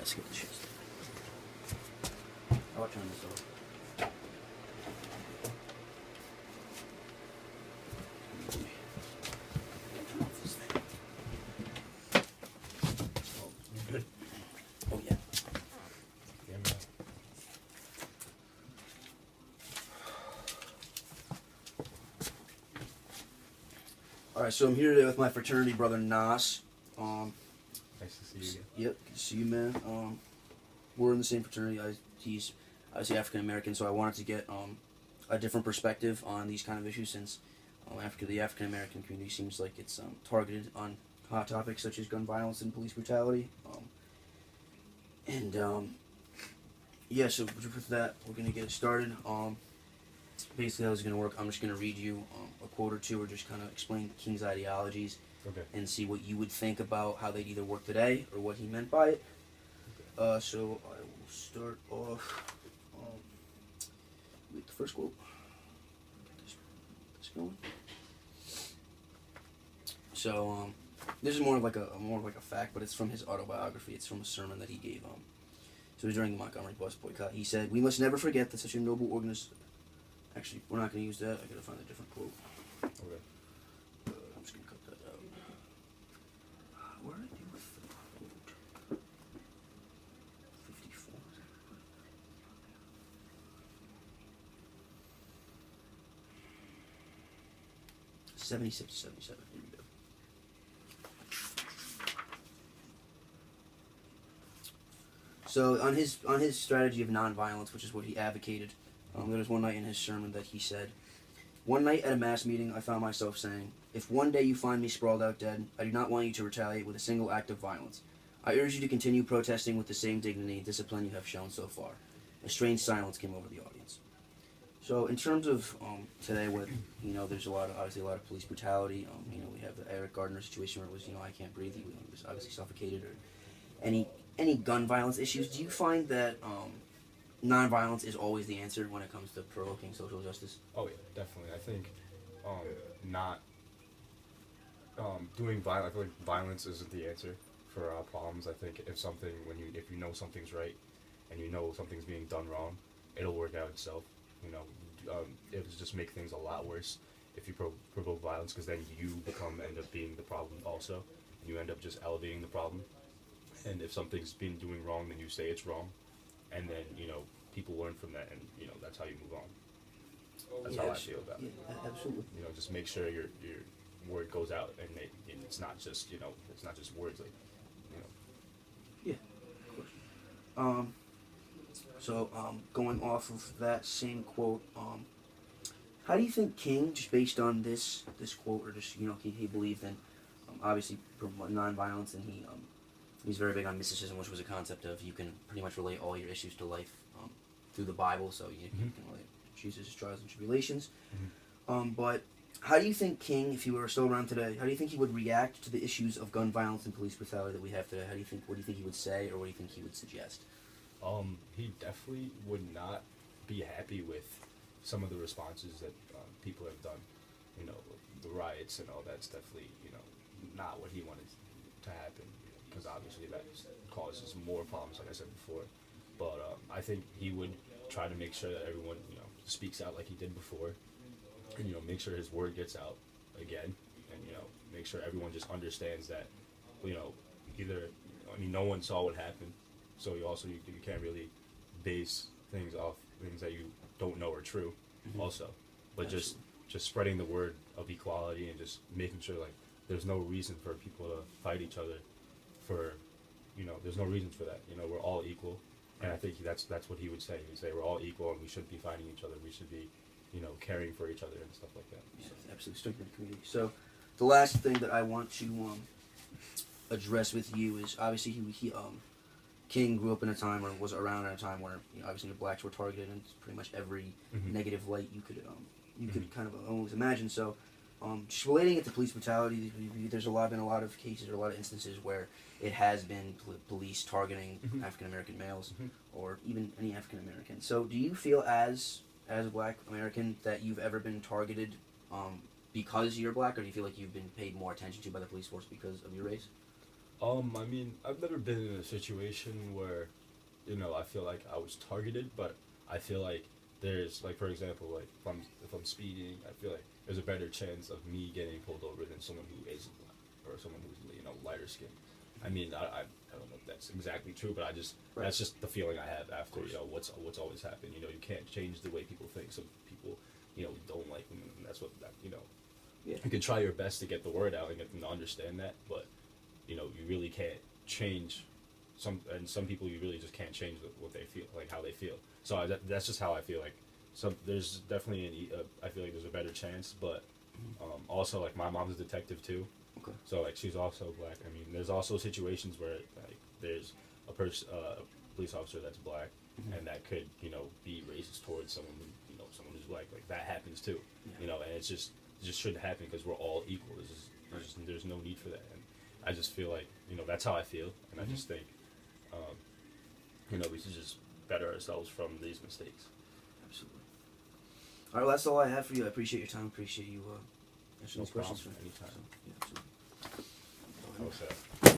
Let's get the shit. I'll turn this off. Good. Oh yeah. Yeah, man. All right, so I'm here today with my fraternity brother Nas. Nice to see you again. Yep, good to see you, man. We're in the same fraternity. He's obviously African American, so I wanted to get a different perspective on these kind of issues since the African American community seems like it's targeted on hot topics such as gun violence and police brutality. Yeah, so with that, we're gonna get it started. Basically, how it's gonna work. I'm just gonna read you a quote or two, or just kind of explain King's ideologies. Okay. And see what you would think about how they'd either work today or what he meant by it. So I will start off with the first quote. Get this going. So this is more of like a fact, but it's from his autobiography. It's from a sermon that he gave. So it was during the Montgomery bus boycott. He said, "We must never forget that such a noble organization." Actually, we're not going to use that. I got to find a different quote. Okay. I'm just going to cut that out. Where are you with the quote? 54. 76 to 77. Here we go. So on his strategy of nonviolence, which is what he advocated, there was one night in his sermon that he said, "One night at a mass meeting, I found myself saying, 'If one day you find me sprawled out dead, I do not want you to retaliate with a single act of violence. I urge you to continue protesting with the same dignity and discipline you have shown so far.'" A strange silence came over the audience. So in terms of today, what there's obviously a lot of police brutality. We have the Eric Gardner situation where it was I can't breathe. He was obviously suffocated, or any gun violence issues. Do you find that nonviolence is always the answer when it comes to provoking social justice? Oh yeah, definitely. I think not doing violence. I feel like violence isn't the answer for problems. I think if you know something's right, and you know something's being done wrong, it'll work out itself. It'll just make things a lot worse if you provoke violence, because then you end up being the problem also, and you end up just elevating the problem. And if something's been doing wrong, then you say it's wrong, and then people learn from that, and that's how you move on. That's how I feel about it. Yeah, absolutely. Just make sure your word goes out, and it's not just words, like Yeah, of course. So going off of that same quote, how do you think King, just based on this quote, or just he believed in obviously nonviolence, and he's very big on mysticism, which was a concept of you can pretty much relate all your issues to life through the Bible, so you can relate Jesus' trials and tribulations. But how do you think King, if he were still around today, how do you think he would react to the issues of gun violence and police brutality that we have today? What do you think he would say, or what do you think he would suggest? He definitely would not be happy with some of the responses that people have done. The riots and all that's definitely not what he wanted to happen, because obviously that causes more problems, like I said before. But I think he would try to make sure that everyone speaks out like he did before, and make sure his word gets out again, and make sure everyone just understands that no one saw what happened, so you can't really base things off things that you don't know are true. Also, but Absolutely. just spreading the word of equality, and just making sure like there's no reason for people to fight each other for there's no reason for that. We're all equal. And I think that's what he would say. He would say we're all equal, and we shouldn't be fighting each other. We should be, caring for each other and stuff like that. Yeah, absolutely, strengthening the community. So, the last thing that I want to address with you is obviously King grew up in a time, or was around at a time where obviously the blacks were targeted in pretty much every negative light you could kind of almost imagine. So, just relating it to police brutality, there's been a lot of cases or a lot of instances where it has been police targeting African American males, or even any African American. So, do you feel as a Black American that you've ever been targeted because you're Black, or do you feel like you've been paid more attention to by the police force because of your race? I mean, I've never been in a situation where, I feel like I was targeted, but I feel like there's like, for example, like if I'm speeding, I feel like there's a better chance of me getting pulled over than someone who isn't black or someone who's lighter skinned. I mean, I don't know if that's exactly true, but Right. that's just the feeling I have after course. what's always happened. You can't change the way people think. Some people don't like them, and that's what Yeah. you can try your best to get the word out and get them to understand that, but you really can't change some people you really just can't change what they feel, like how they feel. So that's just how I feel like. There's definitely I feel like there's a better chance, but also like my mom's a detective too, Okay. so like she's also black. I mean, there's also situations where like there's a police officer that's black, and that could be racist towards someone who's black. Like that happens too, Yeah. and it just shouldn't happen because we're all equal. There's no need for that, and I just feel like that's how I feel, and I just think we should just better ourselves from these mistakes. Absolutely. All right. Well, that's all I have for you. I appreciate your time. Appreciate you answering No those questions problem. for me. Anytime. So, yeah, absolutely. I was